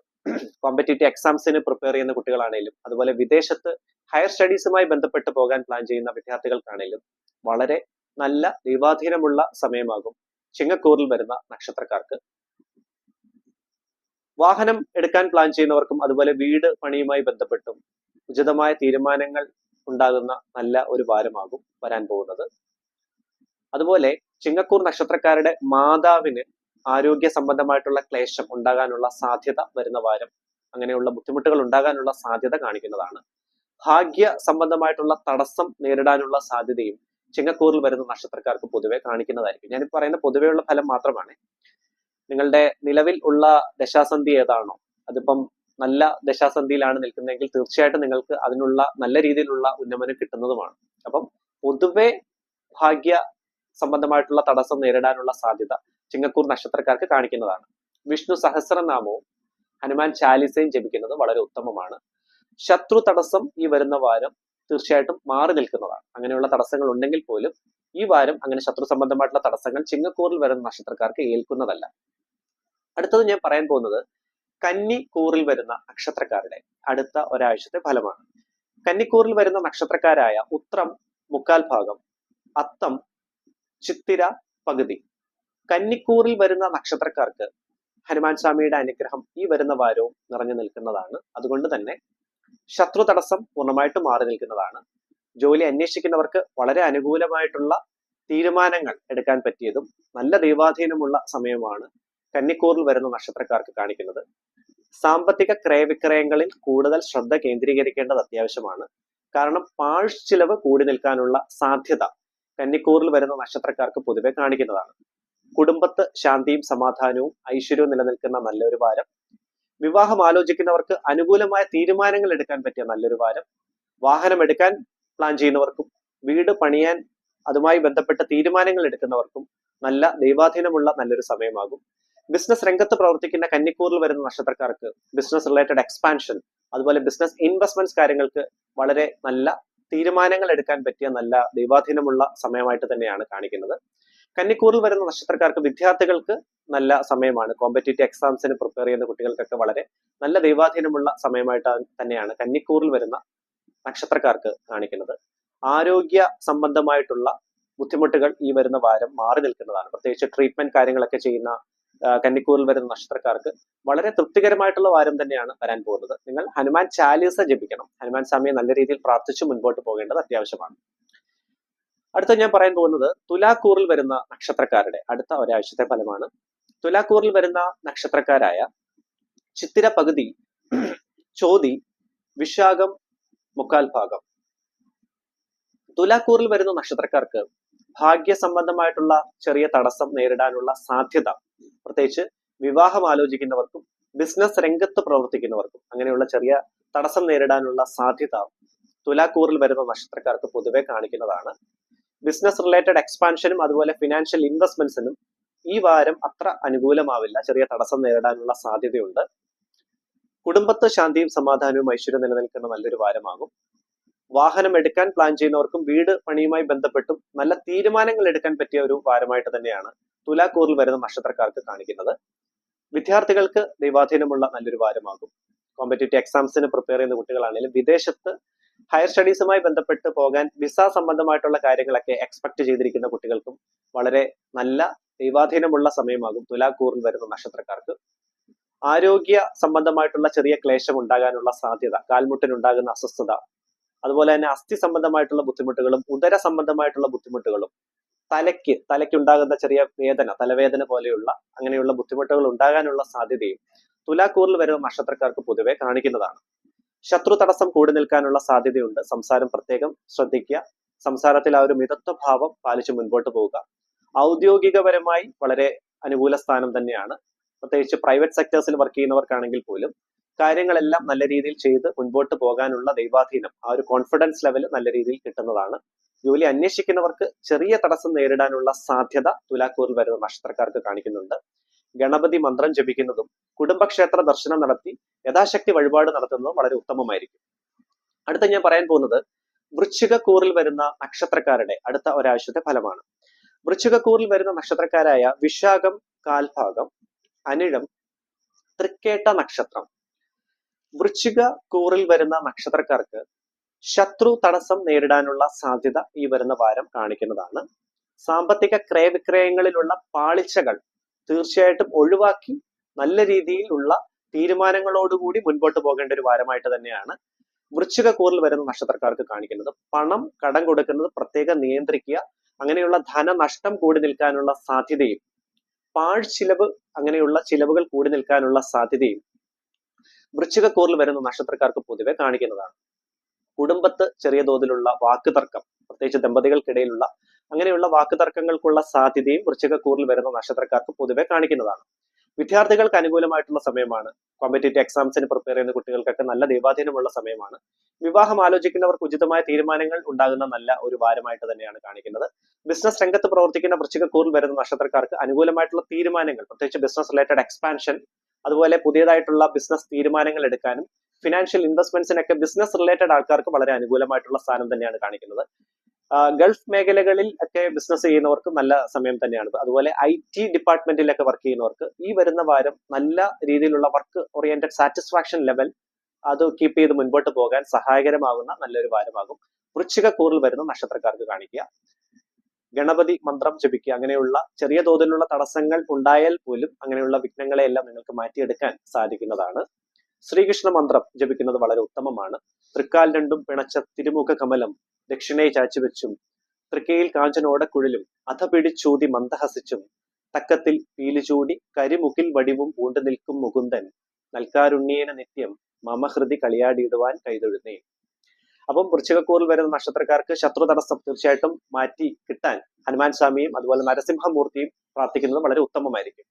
കോമ്പറ്റേറ്റീവ് എക്സാംസിന് പ്രിപ്പയർ ചെയ്യുന്ന കുട്ടികളാണെങ്കിലും, അതുപോലെ വിദേശത്ത് ഹയർ സ്റ്റഡീസുമായി ബന്ധപ്പെട്ട് പോകാൻ പ്ലാൻ ചെയ്യുന്ന വിദ്യാർത്ഥികൾക്കാണെങ്കിലും വളരെ നല്ല ദൈവാധീനമുള്ള സമയമാകും ചിങ്ങക്കൂറിൽ വരുന്ന നക്ഷത്രക്കാർക്ക്. വാഹനം എടുക്കാൻ പ്ലാൻ ചെയ്യുന്നവർക്കും, അതുപോലെ വീട് പണിയുമായി ബന്ധപ്പെട്ടും ഉചിതമായ തീരുമാനങ്ങൾ ഉണ്ടാകുന്ന നല്ല ഒരു വാരമാകും വരാൻ പോകുന്നത്. അതുപോലെ ചിങ്ങക്കൂർ നക്ഷത്രക്കാരുടെ മാതാവിന് ആരോഗ്യ സംബന്ധമായിട്ടുള്ള ക്ലേശം ഉണ്ടാകാനുള്ള സാധ്യത വരുന്ന വാരം, അങ്ങനെയുള്ള ബുദ്ധിമുട്ടുകൾ ഉണ്ടാകാനുള്ള സാധ്യത കാണിക്കുന്നതാണ്. ഭാഗ്യ സംബന്ധമായിട്ടുള്ള തടസ്സം നേരിടാനുള്ള സാധ്യതയും ചിങ്ങക്കൂറിൽ വരുന്ന നക്ഷത്രക്കാർക്ക് പൊതുവെ കാണിക്കുന്നതായിരിക്കും. ഞാൻ പറയുന്ന പൊതുവെയുള്ള ഫലം മാത്രമാണ്. നിങ്ങളുടെ നിലവിൽ ഉള്ള ദശാസന്ധി ഏതാണോ, അതിപ്പം നല്ല ദശാസന്ധിയിലാണ് നിൽക്കുന്നതെങ്കിൽ തീർച്ചയായിട്ടും നിങ്ങൾക്ക് അതിനുള്ള നല്ല രീതിയിലുള്ള ഉന്നമനം കിട്ടുന്നതുമാണ്. അപ്പം പൊതുവെ ഭാഗ്യ സംബന്ധമായിട്ടുള്ള തടസ്സം നേരിടാനുള്ള സാധ്യത ചിങ്ങക്കൂർ നക്ഷത്രക്കാർക്ക് കാണിക്കുന്നതാണ്. വിഷ്ണു സഹസ്രനാമവും ഹനുമാൻ ചാലിസയും ജപിക്കുന്നത് വളരെ ഉത്തമമാണ്. ശത്രു തടസ്സം ഈ വരുന്ന വാരം തീർച്ചയായിട്ടും മാറി നിൽക്കുന്നതാണ്. അങ്ങനെയുള്ള തടസ്സങ്ങൾ ഉണ്ടെങ്കിൽ പോലും ഈ വാരം അങ്ങനെ ശത്രു സംബന്ധമായിട്ടുള്ള തടസ്സങ്ങൾ ചിങ്ങക്കൂറിൽ വരുന്ന നക്ഷത്രക്കാർക്ക് ഏൽക്കുന്നതല്ല. അടുത്തത് ഞാൻ പറയാൻ പോകുന്നത് കന്നിക്കൂറിൽ വരുന്ന നക്ഷത്രക്കാരുടെ അടുത്ത ഒരാഴ്ചത്തെ ഫലമാണ്. കന്നിക്കൂറിൽ വരുന്ന നക്ഷത്രക്കാരായ ഉത്രം മുക്കാൽ ഭാഗം, അത്തം, ചിത്തിര പകുതി. കന്നിക്കൂറിൽ വരുന്ന നക്ഷത്രക്കാർക്ക് ഹനുമാൻ സ്വാമിയുടെ അനുഗ്രഹം ഈ വരുന്ന വാരവും നിറഞ്ഞു നിൽക്കുന്നതാണ്. അതുകൊണ്ട് തന്നെ ശത്രു തടസ്സം പൂർണ്ണമായിട്ട് മാറി നിൽക്കുന്നതാണ്. ജോലി അന്വേഷിക്കുന്നവർക്ക് വളരെ അനുകൂലമായിട്ടുള്ള തീരുമാനങ്ങൾ എടുക്കാൻ പറ്റിയതും നല്ല ദൈവാധീനമുള്ള സമയമാണ് കന്നിക്കൂറിൽ വരുന്ന നക്ഷത്രക്കാർക്ക് കാണിക്കുന്നത്. സാമ്പത്തിക ക്രയവിക്രയങ്ങളിൽ കൂടുതൽ ശ്രദ്ധ കേന്ദ്രീകരിക്കേണ്ടത് അത്യാവശ്യമാണ്. കാരണം പാഴ്ചിലവ് കൂടി നിൽക്കാനുള്ള സാധ്യത കന്നിക്കൂറിൽ വരുന്ന നക്ഷത്രക്കാർക്ക് പൊതുവെ കാണിക്കുന്നതാണ്. കുടുംബത്ത് ശാന്തിയും സമാധാനവും ഐശ്വര്യവും നിലനിൽക്കുന്ന നല്ലൊരു വാരം. വിവാഹം ആലോചിക്കുന്നവർക്ക് അനുകൂലമായ തീരുമാനങ്ങൾ എടുക്കാൻ പറ്റിയ നല്ലൊരു വാരം. വാഹനം എടുക്കാൻ പ്ലാൻ ചെയ്യുന്നവർക്കും വീട് പണിയാൻ അതുമായി ബന്ധപ്പെട്ട തീരുമാനങ്ങൾ എടുക്കുന്നവർക്കും നല്ല ദൈവാധീനമുള്ള നല്ലൊരു സമയമാകും. ബിസിനസ് രംഗത്ത് പ്രവർത്തിക്കുന്ന കന്നിക്കൂറിൽ വരുന്ന നക്ഷത്രക്കാർക്ക് ബിസിനസ് റിലേറ്റഡ് എക്സ്പാൻഷൻ, അതുപോലെ ബിസിനസ് ഇൻവെസ്റ്റ്മെന്റ്സ് കാര്യങ്ങൾക്ക് വളരെ നല്ല തീരുമാനങ്ങൾ എടുക്കാൻ പറ്റിയ നല്ല ദൈവാധീനമുള്ള സമയമായിട്ട് തന്നെയാണ് കാണിക്കുന്നത്. കന്നിക്കൂറിൽ വരുന്ന നക്ഷത്രക്കാർക്ക് വിദ്യാർത്ഥികൾക്ക് നല്ല സമയമാണ്. കോമ്പറ്റേറ്റീവ് എക്സാംസിന് പ്രിപ്പയർ ചെയ്യുന്ന കുട്ടികൾക്കൊക്കെ വളരെ നല്ല ദൈവാധീനമുള്ള സമയമായിട്ട് തന്നെയാണ് കന്നിക്കൂറിൽ വരുന്ന നക്ഷത്രക്കാർക്ക് കാണിക്കുന്നത്. ആരോഗ്യ സംബന്ധമായിട്ടുള്ള ബുദ്ധിമുട്ടുകൾ ഈ വരുന്ന വാരം മാറി നിൽക്കുന്നതാണ്. പ്രത്യേകിച്ച് ട്രീറ്റ്മെന്റ് കാര്യങ്ങളൊക്കെ ചെയ്യുന്ന കന്നിക്കൂറിൽ വരുന്ന നക്ഷത്രക്കാർക്ക് വളരെ തൃപ്തികരമായിട്ടുള്ള വാരം തന്നെയാണ് വരാൻ പോകുന്നത്. നിങ്ങൾ ഹനുമാൻ ചാലീസ ജപിക്കണം. ഹനുമാൻ സ്വാമിയെ നല്ല രീതിയിൽ പ്രാർത്ഥിച്ച് മുൻപോട്ട് പോകേണ്ടത് അത്യാവശ്യമാണ്. അടുത്ത ഞാൻ പറയാൻ പോകുന്നത് തുലാക്കൂറിൽ വരുന്ന നക്ഷത്രക്കാരുടെ അടുത്ത ഒരാഴ്ചത്തെ ഫലമാണ്. തുലാക്കൂറിൽ വരുന്ന നക്ഷത്രക്കാരായ ചിത്തിര പകുതി, ചോതി, വിശാഖം മുക്കാൽ ഭാഗം. തുലാക്കൂറിൽ വരുന്ന നക്ഷത്രക്കാർക്ക് ഭാഗ്യ സംബന്ധമായിട്ടുള്ള ചെറിയ തടസ്സം നേരിടാനുള്ള സാധ്യത, പ്രത്യേകിച്ച് വിവാഹം ആലോചിക്കുന്നവർക്കും ബിസിനസ് രംഗത്ത് പ്രവർത്തിക്കുന്നവർക്കും അങ്ങനെയുള്ള ചെറിയ തടസ്സം നേരിടാനുള്ള സാധ്യത തുലാക്കൂറിൽ വരുന്ന നക്ഷത്രക്കാർക്ക് പൊതുവെ കാണിക്കുന്നതാണ്. ബിസിനസ് റിലേറ്റഡ് എക്സ്പാൻഷനും അതുപോലെ ഫിനാൻഷ്യൽ ഇൻവെസ്റ്റ്മെന്റ്സിനും ഈ വാരം അത്ര അനുകൂലമാവില്ല. ചെറിയ തടസ്സം നേരിടാനുള്ള സാധ്യതയുണ്ട്. കുടുംബത്ത് ശാന്തിയും സമാധാനവും ഐശ്വര്യം നിലനിൽക്കുന്ന നല്ലൊരു വാരമാകും. വാഹനം എടുക്കാൻ പ്ലാൻ ചെയ്യുന്നവർക്കും വീട് പണിയുമായി ബന്ധപ്പെട്ടും നല്ല തീരുമാനങ്ങൾ എടുക്കാൻ പറ്റിയ ഒരു വാരമായിട്ട് തന്നെയാണ് തുലാക്കൂറിൽ വരുന്ന നക്ഷത്രക്കാർക്ക് കാണിക്കുന്നത്. വിദ്യാർത്ഥികൾക്ക് ദൈവാധീനമുള്ള നല്ലൊരു വാരമാകും. കോമ്പറ്റേറ്റീവ് എക്സാംസിന് പ്രിപ്പയർ ചെയ്യുന്ന കുട്ടികളാണെങ്കിലും വിദേശത്ത് ഹയർ സ്റ്റഡീസുമായി ബന്ധപ്പെട്ട് പോകാൻ വിസ സംബന്ധമായിട്ടുള്ള കാര്യങ്ങളൊക്കെ എക്സ്പെക്ട് ചെയ്തിരിക്കുന്ന കുട്ടികൾക്കും വളരെ നല്ല ദൈവാധീനമുള്ള സമയമാകും തുലാക്കൂറിൽ വരുന്ന നക്ഷത്രക്കാർക്ക്. ആരോഗ്യ സംബന്ധമായിട്ടുള്ള ചെറിയ ക്ലേശം ഉണ്ടാകാനുള്ള സാധ്യത, കാൽമുട്ടിനുണ്ടാകുന്ന അസ്വസ്ഥത, അതുപോലെ തന്നെ അസ്ഥി സംബന്ധമായിട്ടുള്ള ബുദ്ധിമുട്ടുകളും ഉദര സംബന്ധമായിട്ടുള്ള ബുദ്ധിമുട്ടുകളും തലയ്ക്കുണ്ടാകുന്ന ചെറിയ വേദന, തലവേദന പോലെയുള്ള അങ്ങനെയുള്ള ബുദ്ധിമുട്ടുകൾ ഉണ്ടാകാനുള്ള സാധ്യതയും തുലാക്കൂറിൽ വരുന്ന നക്ഷത്രക്കാർക്ക് പൊതുവെ കാണിക്കുന്നതാണ്. ശത്രു തടസ്സം കൂടി നിൽക്കാനുള്ള സാധ്യതയുണ്ട്. സംസാരം പ്രത്യേകം ശ്രദ്ധിക്കുക. സംസാരത്തിൽ ആ ഒരു മിതത്വ ഭാവം പാലിച്ച് മുൻപോട്ട് പോവുക. ഔദ്യോഗികപരമായി വളരെ അനുകൂല സ്ഥാനം തന്നെയാണ്. പ്രത്യേകിച്ച് പ്രൈവറ്റ് സെക്ടേഴ്സിൽ വർക്ക് ചെയ്യുന്നവർക്കാണെങ്കിൽ പോലും കാര്യങ്ങളെല്ലാം നല്ല രീതിയിൽ ചെയ്ത് മുൻപോട്ട് പോകാനുള്ള ദൈവാധീനം, ആ ഒരു കോൺഫിഡൻസ് ലെവൽ നല്ല രീതിയിൽ കിട്ടുന്നതാണ്. ജോലി അന്വേഷിക്കുന്നവർക്ക് ചെറിയ തടസ്സം നേരിടാനുള്ള സാധ്യത തുലാക്കൂറിൽ വരുന്ന നക്ഷത്രക്കാർക്ക് കാണിക്കുന്നുണ്ട്. ഗണപതി മന്ത്രം ജപിക്കുന്നതും കുടുംബക്ഷേത്ര ദർശനം നടത്തി യഥാശക്തി വഴിപാട് നടത്തുന്നതും വളരെ ഉത്തമമായിരിക്കും. അടുത്ത ഞാൻ പറയാൻ പോകുന്നത് വൃശ്ചികക്കൂറിൽ വരുന്ന നക്ഷത്രക്കാരുടെ അടുത്ത ഒരാഴ്ചത്തെ ഫലമാണ്. വൃശ്ചികക്കൂറിൽ വരുന്ന നക്ഷത്രക്കാരായ വിശാഖം, കാൽഭാഗം, അനിഴം, തൃക്കേട്ട നക്ഷത്രം. വൃശ്ചിക കൂറിൽ വരുന്ന നക്ഷത്രക്കാർക്ക് ശത്രു തടസ്സം നേരിടാനുള്ള സാധ്യത ഈ വരുന്ന വാരം കാണിക്കുന്നതാണ്. സാമ്പത്തിക ക്രയവിക്രയങ്ങളിലുള്ള പാളിച്ചകൾ തീർച്ചയായിട്ടും ഒഴിവാക്കി നല്ല രീതിയിലുള്ള തീരുമാനങ്ങളോടുകൂടി മുൻപോട്ട് പോകേണ്ട ഒരു വാരമായിട്ട് തന്നെയാണ് വൃശ്ചിക കൂറിൽ വരുന്ന നക്ഷത്രക്കാർക്ക് കാണിക്കുന്നത്. പണം കടം കൊടുക്കുന്നത് പ്രത്യേകം നിയന്ത്രിക്കുക. അങ്ങനെയുള്ള ധനനഷ്ടം കൂടി നിൽക്കാനുള്ള സാധ്യതയും പാഴ്ചിലവ്, അങ്ങനെയുള്ള ചിലവുകൾ കൂടി നിൽക്കാനുള്ള സാധ്യതയും വൃശ്ചികക്കൂറിൽ വരുന്ന നക്ഷത്രക്കാർക്ക് പൊതുവെ കാണിക്കുന്നതാണ്. കുടുംബത്ത് ചെറിയ തോതിലുള്ള വാക്കുതർക്കം, പ്രത്യേകിച്ച് ദമ്പതികൾക്കിടയിലുള്ള അങ്ങനെയുള്ള വാക്കുതർക്കങ്ങൾക്കുള്ള സാധ്യതയും വൃശ്ചികക്കൂറിൽ വരുന്ന നക്ഷത്രക്കാർക്ക് പൊതുവെ കാണിക്കുന്നതാണ്. വിദ്യാർത്ഥികൾക്ക് അനുകൂലമായിട്ടുള്ള സമയമാണ്. കോമ്പറ്റേറ്റീവ് എക്സാംസിന് പ്രിപ്പയർ ചെയ്യുന്ന കുട്ടികൾക്കൊക്കെ നല്ല ദൈവാധീനമുള്ള സമയമാണ്. വിവാഹം ആലോചിക്കുന്നവർക്ക് ഉചിതമായ തീരുമാനങ്ങൾ ഉണ്ടാകുന്ന നല്ല ഒരു വാരമായിട്ട് തന്നെയാണ് കാണിക്കുന്നത്. ബിസിനസ് രംഗത്ത് പ്രവർത്തിക്കുന്ന വൃശ്ചികക്കൂറിൽ വരുന്ന നക്ഷത്രക്കാർക്ക് അനുകൂലമായിട്ടുള്ള തീരുമാനങ്ങൾ, പ്രത്യേകിച്ച് ബിസിനസ് റിലേറ്റഡ് എക്സ്പാൻഷൻ, അതുപോലെ പുതിയതായിട്ടുള്ള ബിസിനസ് തീരുമാനങ്ങൾ എടുക്കാനും ഫിനാൻഷ്യൽ ഇൻവെസ്റ്റ്മെന്റ്സിനൊക്കെ ബിസിനസ് റിലേറ്റഡ് ആൾക്കാർക്ക് വളരെ അനുകൂലമായിട്ടുള്ള സ്ഥാനം തന്നെയാണ് കാണിക്കുന്നത്. ഗൾഫ് മേഖലകളിൽ ഒക്കെ ബിസിനസ് ചെയ്യുന്നവർക്ക് നല്ല സമയം തന്നെയാണ്. അതുപോലെ IT ഡിപ്പാർട്ട്മെന്റിലൊക്കെ വർക്ക് ചെയ്യുന്നവർക്ക് ഈ വരുന്ന വാരം നല്ല രീതിയിലുള്ള വർക്ക് ഓറിയന്റഡ് സാറ്റിസ്ഫാക്ഷൻ ലെവൽ അത് കീപ്പ് ചെയ്ത് മുൻപോട്ട് പോകാൻ സഹായകരമാകുന്ന നല്ലൊരു വാരമാകും വൃശ്ചികക്കൂറിൽ വരുന്ന നക്ഷത്രക്കാർക്ക് കാണിക്കുക. ഗണപതി മന്ത്രം ജപിക്കുക. അങ്ങനെയുള്ള ചെറിയ തോതിലുള്ള തടസ്സങ്ങൾ ഉണ്ടായാൽ പോലും അങ്ങനെയുള്ള വിഘ്നങ്ങളെ എല്ലാം നിങ്ങൾക്ക് മാറ്റിയെടുക്കാൻ സാധിക്കുന്നതാണ്. ശ്രീകൃഷ്ണ മന്ത്രം ജപിക്കുന്നത് വളരെ ഉത്തമമാണ്. തൃക്കാൽ രണ്ടും പിണച്ച തിരുമുഖ കമലം ദക്ഷിണയെ ചാച്ചുവെച്ചും തൃക്കയിൽ കാഞ്ചനോട കുഴലും അധ പിടിച്ചൂതി മന്ദഹസിച്ചും തക്കത്തിൽ പീലിചൂടി കരിമുകിൽ വടിവും പൂണ്ടു നിൽക്കും മുകുന്ദൻ നൽകാരുണ്യേന നിത്യം മമഹൃതി കളിയാടിയിടുവാൻ കൈതൊഴുന്നേ. അപ്പം വൃശ്ചികക്കൂറിൽ വരുന്ന നക്ഷത്രക്കാർക്ക് ശത്രു തടസ്സം തീർച്ചയായിട്ടും മാറ്റി കിട്ടാൻ ഹനുമാൻ സ്വാമിയും അതുപോലെ നരസിംഹമൂർത്തിയും പ്രാർത്ഥിക്കുന്നത് വളരെ ഉത്തമമായിരിക്കും.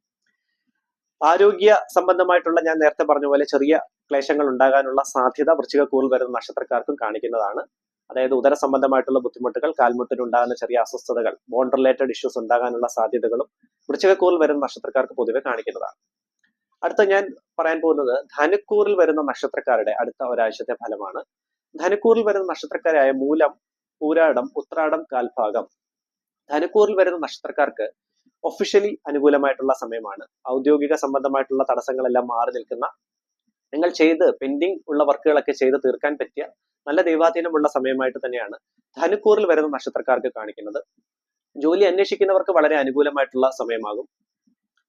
ആരോഗ്യ സംബന്ധമായിട്ടുള്ള ഞാൻ നേരത്തെ പറഞ്ഞ പോലെ ചെറിയ ക്ലേശങ്ങൾ ഉണ്ടാകാനുള്ള സാധ്യത വൃശ്ചികക്കൂറിൽ വരുന്ന നക്ഷത്രക്കാർക്കും കാണിക്കുന്നതാണ്. അതായത് ഉദര സംബന്ധമായിട്ടുള്ള ബുദ്ധിമുട്ടുകൾ, കാൽമുട്ടിനുണ്ടാകുന്ന ചെറിയ അസ്വസ്ഥതകൾ, ബോൺ റിലേറ്റഡ് ഇഷ്യൂസ് ഉണ്ടാകാനുള്ള സാധ്യതകളും വൃശ്ചികക്കൂറിൽ വരുന്ന നക്ഷത്രക്കാർക്ക് പൊതുവെ കാണിക്കുന്നതാണ്. അടുത്ത ഞാൻ പറയാൻ പോകുന്നത് ധനുക്കൂറിൽ വരുന്ന നക്ഷത്രക്കാരുടെ അടുത്ത ഒരാഴ്ചത്തെ ഫലമാണ്. ധനുക്കൂറിൽ വരുന്ന നക്ഷത്രക്കാരായ മൂലം, പൂരാടം, ഉത്രാടം, കാൽഭാഗം. ധനുക്കൂറിൽ വരുന്ന നക്ഷത്രക്കാർക്ക് ഒഫീഷ്യലി അനുകൂലമായിട്ടുള്ള സമയമാണ്. ഔദ്യോഗിക സംബന്ധമായിട്ടുള്ള തടസ്സങ്ങളെല്ലാം മാറി നിൽക്കുന്ന, നിങ്ങൾ പെൻഡിങ് ഉള്ള വർക്കുകളൊക്കെ ചെയ്ത് തീർക്കാൻ പറ്റിയ നല്ല ദൈവാധീനമുള്ള സമയമായിട്ട് തന്നെയാണ് ധനുക്കൂറിൽ വരുന്ന നക്ഷത്രക്കാർക്ക് കാണിക്കുന്നത്. ജോലി അന്വേഷിക്കുന്നവർക്ക് വളരെ അനുകൂലമായിട്ടുള്ള സമയമാകും.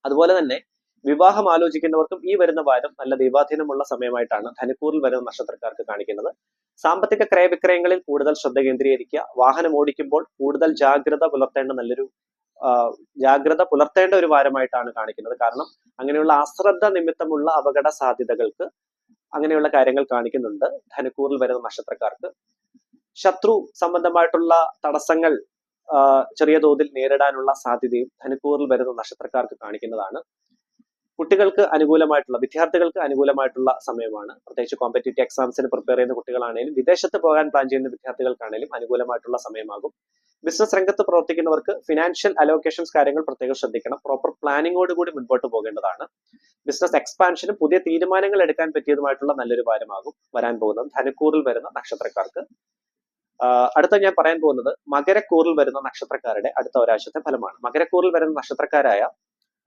അതുപോലെ തന്നെ വിവാഹം ആലോചിക്കുന്നവർക്കും ഈ വരുന്ന വാരം നല്ല ദൈവാധീനമുള്ള സമയമായിട്ടാണ് ധനുക്കൂറിൽ വരുന്ന നക്ഷത്രക്കാർക്ക് കാണിക്കുന്നത്. സാമ്പത്തിക ക്രയവിക്രയങ്ങളിൽ കൂടുതൽ ശ്രദ്ധ കേന്ദ്രീകരിക്കുക. വാഹനം ഓടിക്കുമ്പോൾ കൂടുതൽ ജാഗ്രത പുലർത്തേണ്ട ഒരു വാരമായിട്ടാണ് കാണിക്കുന്നത്. കാരണം അങ്ങനെയുള്ള അശ്രദ്ധ നിമിത്തമുള്ള അപകട സാധ്യതകൾക്ക് അങ്ങനെയുള്ള കാര്യങ്ങൾ കാണിക്കുന്നുണ്ട് ധനുക്കൂറിൽ വരുന്ന നക്ഷത്രക്കാർക്ക്. ശത്രു സംബന്ധമായിട്ടുള്ള തടസ്സങ്ങൾ ചെറിയ തോതിൽ നേരിടാനുള്ള സാധ്യതയും ധനുക്കൂറിൽ വരുന്ന നക്ഷത്രക്കാർക്ക് കാണിക്കുന്നതാണ്. കുട്ടികൾക്ക് അനുകൂലമായിട്ടുള്ള, വിദ്യാർത്ഥികൾക്ക് അനുകൂലമായിട്ടുള്ള സമയമാണ്. പ്രത്യേകിച്ച് കോമ്പറ്റേറ്റീവ് എക്സാംസിന് പ്രിപ്പയർ ചെയ്യുന്ന കുട്ടികളാണെങ്കിലും വിദേശത്ത് പോകാൻ പ്ലാൻ ചെയ്യുന്ന വിദ്യാർത്ഥികൾക്കാണെങ്കിലും അനുകൂലമായിട്ടുള്ള സമയമാകും. ബിസിനസ് രംഗത്ത് പ്രവർത്തിക്കുന്നവർക്ക് ഫിനാൻഷ്യൽ അലോക്കേഷൻസ് കാര്യങ്ങൾ പ്രത്യേകം ശ്രദ്ധിക്കണം. പ്രോപ്പർ പ്ലാനിങ്ങോട് കൂടി മുൻപോട്ട് പോകേണ്ടതാണ്. ബിസിനസ് എക്സ്പാൻഷനും പുതിയ തീരുമാനങ്ങൾ എടുക്കാൻ പറ്റിയതുമായിട്ടുള്ള നല്ലൊരു വാരമാകും വരാൻ പോകുന്നത് ധനുക്കൂറിൽ വരുന്ന നക്ഷത്രക്കാർക്ക്. അടുത്ത ഞാൻ പറയാൻ പോകുന്നത് മകരക്കൂറിൽ വരുന്ന നക്ഷത്രക്കാരുടെ അടുത്ത ഒരാഴ്ചത്തെ ഫലമാണ്. മകരക്കൂറിൽ വരുന്ന നക്ഷത്രക്കാരായ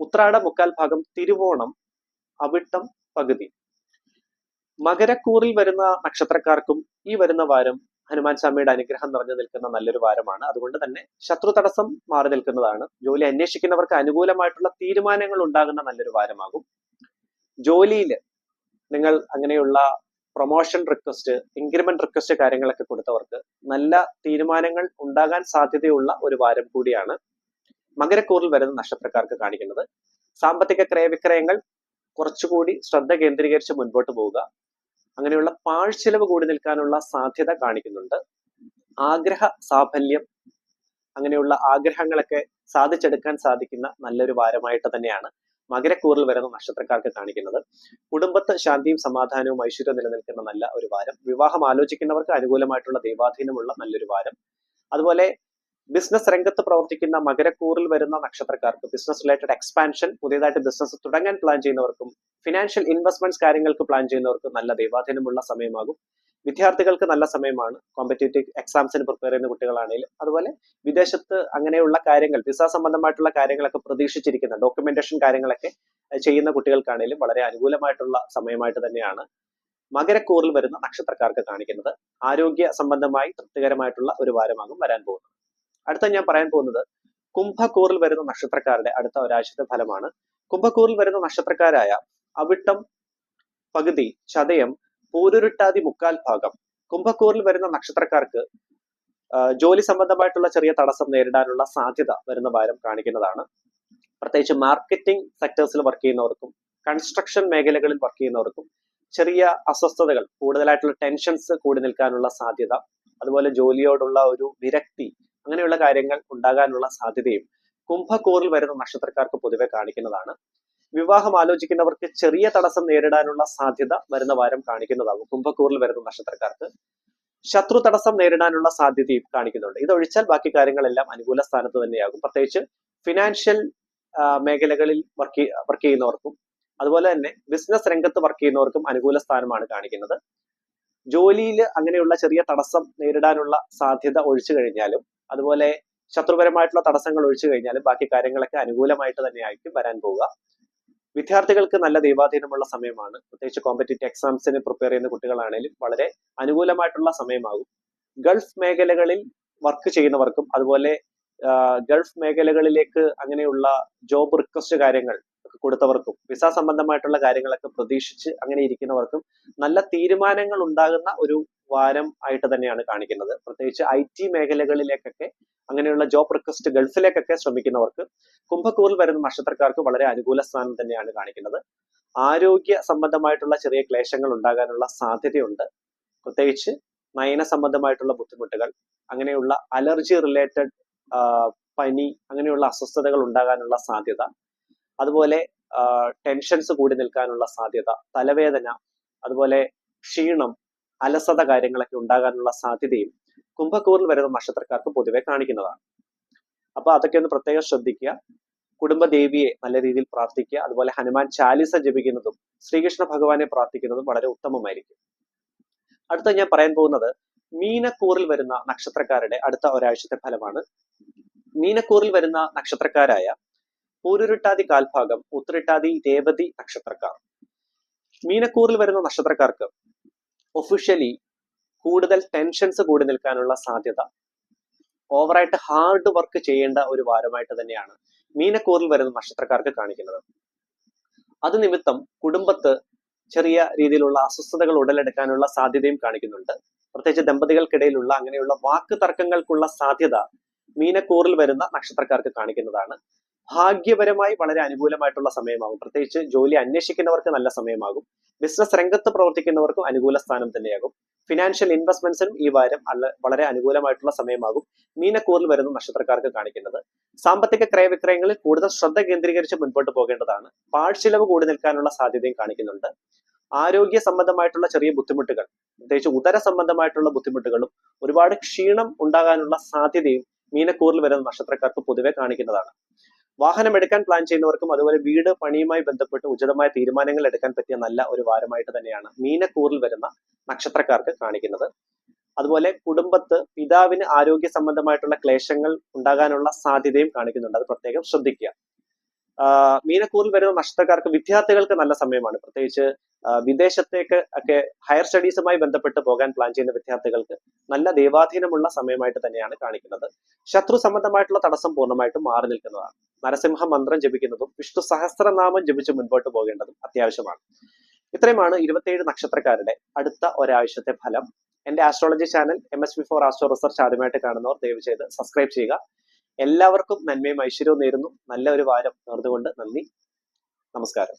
ഉത്രാട മുക്കാൽ ഭാഗം, തിരുവോണം, അവിട്ടം പകുതി. മകരക്കൂറിൽ വരുന്ന നക്ഷത്രക്കാർക്കും ഈ വരുന്ന വാരം ഹനുമാൻ സ്വാമിയുടെ അനുഗ്രഹം നിറഞ്ഞു നിൽക്കുന്ന നല്ലൊരു വാരമാണ്. അതുകൊണ്ട് തന്നെ ശത്രു തടസ്സം മാറി നിൽക്കുന്നതാണ്. ജോലി അന്വേഷിക്കുന്നവർക്ക് അനുകൂലമായിട്ടുള്ള തീരുമാനങ്ങൾ ഉണ്ടാകുന്ന നല്ലൊരു വാരമാകും. ജോലിയിൽ നിങ്ങൾ അങ്ങനെയുള്ള പ്രൊമോഷൻ റിക്വസ്റ്റ്, ഇൻക്രിമെന്റ് റിക്വസ്റ്റ് കാര്യങ്ങളൊക്കെ കൊടുത്തവർക്ക് നല്ല തീരുമാനങ്ങൾ ഉണ്ടാകാൻ സാധ്യതയുള്ള ഒരു വാരം കൂടിയാണ് മകരക്കൂറിൽ വരുന്ന നക്ഷത്രക്കാർക്ക് കാണിക്കുന്നത്. സാമ്പത്തിക ക്രയവിക്രയങ്ങൾ കുറച്ചുകൂടി ശ്രദ്ധ കേന്ദ്രീകരിച്ച് മുൻപോട്ട് പോവുക. അങ്ങനെയുള്ള പാഴ്ചെലവ് കൂടി നിൽക്കാനുള്ള സാധ്യത കാണിക്കുന്നുണ്ട്. ആഗ്രഹ സാഫല്യം, അങ്ങനെയുള്ള ആഗ്രഹങ്ങളൊക്കെ സാധിച്ചെടുക്കാൻ സാധിക്കുന്ന നല്ലൊരു വാരമായിട്ട് തന്നെയാണ് മകരക്കൂറിൽ വരുന്ന നക്ഷത്രക്കാർക്ക് കാണിക്കുന്നത്. കുടുംബത്ത് ശാന്തിയും സമാധാനവും ഐശ്വര്യവും നിലനിൽക്കുന്ന നല്ല ഒരു വാരം. വിവാഹം ആലോചിക്കുന്നവർക്ക് അനുകൂലമായിട്ടുള്ള ദൈവാധീനമുള്ള നല്ലൊരു വാരം. അതുപോലെ ബിസിനസ് രംഗത്ത് പ്രവർത്തിക്കുന്ന മകരക്കൂറിൽ വരുന്ന നക്ഷത്രക്കാർക്ക് ബിസിനസ് റിലേറ്റഡ് എക്സ്പാൻഷൻ, പുതിയതായിട്ട് ബിസിനസ് തുടങ്ങാൻ പ്ലാൻ ചെയ്യുന്നവർക്കും ഫിനാൻഷ്യൽ ഇൻവെസ്റ്റ്മെന്റ്സ് കാര്യങ്ങൾക്ക് പ്ലാൻ ചെയ്യുന്നവർക്കും നല്ല ദൈവാധീനമുള്ള സമയമാകും. വിദ്യാർത്ഥികൾക്ക് നല്ല സമയമാണ്. കോമ്പറ്റേറ്റീവ് എക്സാംസിന് പ്രിപ്പയർ ചെയ്യുന്ന കുട്ടികളാണെങ്കിലും അതുപോലെ വിദേശത്ത് അങ്ങനെയുള്ള കാര്യങ്ങൾ, വിസ സംബന്ധമായിട്ടുള്ള കാര്യങ്ങളൊക്കെ പ്രതീക്ഷിച്ചിരിക്കുന്ന ഡോക്യുമെന്റേഷൻ കാര്യങ്ങളൊക്കെ ചെയ്യുന്ന കുട്ടികൾക്കാണെങ്കിലും വളരെ അനുകൂലമായിട്ടുള്ള സമയമായിട്ട് തന്നെയാണ് മകരക്കൂറിൽ വരുന്ന നക്ഷത്രക്കാർക്ക് കാണിക്കുന്നത്. ആരോഗ്യ സംബന്ധമായി തൃപ്തികരമായിട്ടുള്ള ഒരു വാരമാകും വരാൻ പോകുന്നത്. അടുത്ത ഞാൻ പറയാൻ പോകുന്നത് കുംഭക്കൂറിൽ വരുന്ന നക്ഷത്രക്കാരുടെ അടുത്ത ഒരാഴ്ചത്തെ ഫലമാണ്. കുംഭക്കൂറിൽ വരുന്ന നക്ഷത്രക്കാരായ അവിട്ടം പകുതി, ചതയം, പൂരുരുട്ടാതി മുക്കാൽ ഭാഗം. കുംഭക്കൂറിൽ വരുന്ന നക്ഷത്രക്കാർക്ക് ജോലി സംബന്ധമായിട്ടുള്ള ചെറിയ തടസ്സം നേരിടാനുള്ള സാധ്യത വരുന്ന വാരം കാണിക്കുന്നതാണ്. പ്രത്യേകിച്ച് മാർക്കറ്റിംഗ് സെക്ടേഴ്സിൽ വർക്ക് ചെയ്യുന്നവർക്കും കൺസ്ട്രക്ഷൻ മേഖലകളിൽ വർക്ക് ചെയ്യുന്നവർക്കും ചെറിയ അസ്വസ്ഥതകൾ, കൂടുതലായിട്ടുള്ള ടെൻഷൻസ് കൂടി നിൽക്കാനുള്ള സാധ്യത, അതുപോലെ ജോലിയോടുള്ള ഒരു വിരക്തി, അങ്ങനെയുള്ള കാര്യങ്ങൾ ഉണ്ടാകാനുള്ള സാധ്യതയും കുംഭക്കൂറിൽ വരുന്ന നക്ഷത്രക്കാർക്ക് പൊതുവെ കാണിക്കുന്നതാണ്. വിവാഹം ആലോചിക്കുന്നവർക്ക് ചെറിയ തടസ്സം നേരിടാനുള്ള സാധ്യത വരുന്ന വാരം കാണിക്കുന്നതാകും കുംഭക്കൂറിൽ വരുന്ന നക്ഷത്രക്കാർക്ക്. ശത്രു തടസ്സം നേരിടാനുള്ള സാധ്യതയും കാണിക്കുന്നുണ്ട്. ഇതൊഴിച്ചാൽ ബാക്കി കാര്യങ്ങളെല്ലാം അനുകൂല സ്ഥാനത്ത് തന്നെയാകും. പ്രത്യേകിച്ച് ഫിനാൻഷ്യൽ മേഖലകളിൽ വർക്ക് ചെയ്യുന്നവർക്കും അതുപോലെ തന്നെ ബിസിനസ് രംഗത്ത് വർക്ക് ചെയ്യുന്നവർക്കും അനുകൂല സ്ഥാനമാണ് കാണിക്കുന്നത്. ജോലിയിൽ അങ്ങനെയുള്ള ചെറിയ തടസ്സം നേരിടാനുള്ള സാധ്യത ഒഴിച്ചു കഴിഞ്ഞാലും അതുപോലെ ശത്രുപരമായിട്ടുള്ള തടസ്സങ്ങൾ ഒഴിച്ചു കഴിഞ്ഞാലും ബാക്കി കാര്യങ്ങളൊക്കെ അനുകൂലമായിട്ട് തന്നെയായിരിക്കും വരാൻ പോവുക. വിദ്യാർത്ഥികൾക്ക് നല്ല ദൈവാധീനമുള്ള സമയമാണ്. പ്രത്യേകിച്ച് കോമ്പറ്റേറ്റീവ് എക്സാംസിന് പ്രിപ്പയർ ചെയ്യുന്ന കുട്ടികളാണെങ്കിലും വളരെ അനുകൂലമായിട്ടുള്ള സമയമാകും. ഗൾഫ് മേഖലകളിൽ വർക്ക് ചെയ്യുന്നവർക്കും അതുപോലെ ഗൾഫ് മേഖലകളിലേക്ക് അങ്ങനെയുള്ള ജോബ് റിക്വസ്റ്റ് കാര്യങ്ങൾ കൊടുത്തവർക്കും വിസ സംബന്ധമായിട്ടുള്ള കാര്യങ്ങളൊക്കെ പ്രതീക്ഷിച്ച് അങ്ങനെ ഇരിക്കുന്നവർക്കും നല്ല തീരുമാനങ്ങൾ ഉണ്ടാകുന്ന ഒരു വാരം ആയിട്ട് തന്നെയാണ് കാണിക്കുന്നത്. പ്രത്യേകിച്ച് IT മേഖലകളിലേക്കൊക്കെ അങ്ങനെയുള്ള ജോബ് റിക്വസ്റ്റ് ഗൾഫിലേക്കൊക്കെ ശ്രമിക്കുന്നവർക്ക് കുംഭക്കൂറിൽ വരുന്ന നക്ഷത്രക്കാർക്ക് വളരെ അനുകൂല സ്ഥാനം തന്നെയാണ് കാണിക്കുന്നത്. ആരോഗ്യ സംബന്ധമായിട്ടുള്ള ചെറിയ ക്ലേശങ്ങൾ ഉണ്ടാകാനുള്ള സാധ്യതയുണ്ട്. പ്രത്യേകിച്ച് നയന സംബന്ധമായിട്ടുള്ള ബുദ്ധിമുട്ടുകൾ, അങ്ങനെയുള്ള അലർജി റിലേറ്റഡ് പനി, അങ്ങനെയുള്ള അസ്വസ്ഥതകൾ ഉണ്ടാകാനുള്ള സാധ്യത, അതുപോലെ ടെൻഷൻസ് കൂടി നിൽക്കാനുള്ള സാധ്യത, തലവേദന, അതുപോലെ ക്ഷീണം, അലസത കാര്യങ്ങളൊക്കെ ഉണ്ടാകാനുള്ള സാധ്യതയും കുംഭക്കൂറിൽ വരുന്ന നക്ഷത്രക്കാർക്ക് പൊതുവെ കാണിക്കുന്നതാണ്. അപ്പൊ അതൊക്കെ ഒന്ന് പ്രത്യേകം ശ്രദ്ധിക്കുക. കുടുംബദേവിയെ നല്ല രീതിയിൽ പ്രാർത്ഥിക്കുക. അതുപോലെ ഹനുമാൻ ചാലിസ ജപിക്കുന്നതും ശ്രീകൃഷ്ണ ഭഗവാനെ പ്രാർത്ഥിക്കുന്നതും വളരെ ഉത്തമമായിരിക്കും. അടുത്ത ഞാൻ പറയാൻ പോകുന്നത് മീനക്കൂറിൽ വരുന്ന നക്ഷത്രക്കാരുടെ അടുത്ത ഒരാഴ്ചത്തെ ഫലമാണ്. മീനക്കൂറിൽ വരുന്ന നക്ഷത്രക്കാരായ പൂരുരുട്ടാതി കാൽഭാഗം, ഉത്തരട്ടാതി, രേവതി നക്ഷത്രക്കാർ. മീനക്കൂറിൽ വരുന്ന നക്ഷത്രക്കാർക്ക് ഒഫീഷ്യലി കൂടുതൽ ടെൻഷൻസ് കൂടി നിൽക്കാനുള്ള സാധ്യത, ഓവറായിട്ട് ഹാർഡ് വർക്ക് ചെയ്യേണ്ട ഒരു വാരമായിട്ട് തന്നെയാണ് മീനക്കൂറിൽ വരുന്ന നക്ഷത്രക്കാർക്ക് കാണിക്കുന്നത്. അത് നിമിത്തം കുടുംബത്ത് ചെറിയ രീതിയിലുള്ള അസ്വസ്ഥതകൾ ഉടലെടുക്കാനുള്ള സാധ്യതയും കാണിക്കുന്നുണ്ട്. പ്രത്യേകിച്ച് ദമ്പതികൾക്കിടയിലുള്ള അങ്ങനെയുള്ള വാക്ക് തർക്കങ്ങൾക്കുള്ള സാധ്യത മീനക്കൂറിൽ വരുന്ന നക്ഷത്രക്കാർക്ക് കാണിക്കുന്നതാണ്. ഭാഗ്യപരമായി വളരെ അനുകൂലമായിട്ടുള്ള സമയമാകും. പ്രത്യേകിച്ച് ജോലി അന്വേഷിക്കുന്നവർക്ക് നല്ല സമയമാകും. ബിസിനസ് രംഗത്ത് പ്രവർത്തിക്കുന്നവർക്കും അനുകൂല സ്ഥാനം തന്നെയാകും. ഫിനാൻഷ്യൽ ഇൻവെസ്റ്റ്മെന്റ്സിനും ഈ വാരം വളരെ അനുകൂലമായിട്ടുള്ള സമയമാകും മീനക്കൂറിൽ വരുന്ന നക്ഷത്രക്കാർക്ക് കാണിക്കുന്നത്. സാമ്പത്തിക ക്രയവിക്രയങ്ങളിൽ കൂടുതൽ ശ്രദ്ധ കേന്ദ്രീകരിച്ച് മുൻപോട്ട് പോകേണ്ടതാണ്. പാഴ്ചിലവ് കൂടി നിൽക്കാനുള്ള സാധ്യതയും കാണിക്കുന്നുണ്ട്. ആരോഗ്യ സംബന്ധമായിട്ടുള്ള ചെറിയ ബുദ്ധിമുട്ടുകൾ, പ്രത്യേകിച്ച് ഉദര സംബന്ധമായിട്ടുള്ള ബുദ്ധിമുട്ടുകളും ഒരുപാട് ക്ഷീണം ഉണ്ടാകാനുള്ള സാധ്യതയും മീനക്കൂറിൽ വരുന്ന നക്ഷത്രക്കാർക്ക് പൊതുവെ കാണിക്കുന്നതാണ്. വാഹനം എടുക്കാൻ പ്ലാൻ ചെയ്യുന്നവർക്കും അതുപോലെ വീട് പണിയുമായി ബന്ധപ്പെട്ട് ഉചിതമായ തീരുമാനങ്ങൾ എടുക്കാൻ പറ്റിയ നല്ല ഒരു വാരമായിട്ട് തന്നെയാണ് മീനക്കൂറിൽ വരുന്ന നക്ഷത്രക്കാർക്ക് കാണിക്കുന്നത്. അതുപോലെ കുടുംബത്ത് പിതാവിന് ആരോഗ്യ സംബന്ധമായിട്ടുള്ള ക്ലേശങ്ങൾ ഉണ്ടാകാനുള്ള സാധ്യതയും കാണിക്കുന്നുണ്ട്. അത് പ്രത്യേകം ശ്രദ്ധിക്കുക. മീനക്കൂറിൽ വരുന്ന നക്ഷത്രക്കാർക്ക് വിദ്യാർത്ഥികൾക്ക് നല്ല സമയമാണ്. പ്രത്യേകിച്ച് വിദേശത്തേക്ക് ഒക്കെ ഹയർ സ്റ്റഡീസുമായി ബന്ധപ്പെട്ട് പോകാൻ പ്ലാൻ ചെയ്യുന്ന വിദ്യാർത്ഥികൾക്ക് നല്ല ദൈവാധീനമുള്ള സമയമായിട്ട് തന്നെയാണ് കാണിക്കുന്നത്. ശത്രു സംബന്ധമായിട്ടുള്ള തടസ്സം പൂർണ്ണമായിട്ടും മാറി നിൽക്കുന്നതാണ്. നരസിംഹ മന്ത്രം ജപിക്കുന്നതും വിഷ്ണു സഹസ്രനാമം ജപിച്ച് മുൻപോട്ട് പോകേണ്ടതും അത്യാവശ്യമാണ്. ഇത്രയുമാണ് 27 നക്ഷത്രക്കാരുടെ അടുത്ത ഒരാഴ്ചത്തെ ഫലം. എന്റെ astrology channel MS4 astro research ആദ്യമായിട്ട് കാണുന്നവർ ദയവ് ചെയ്ത് സബ്സ്ക്രൈബ് ചെയ്യുക. എല്ലാവർക്കും നന്മയും ഐശ്വര്യവും നേരുന്നു. നല്ല ഒരു വാരം നേർന്നുകൊണ്ട് നന്ദി. നമസ്കാരം.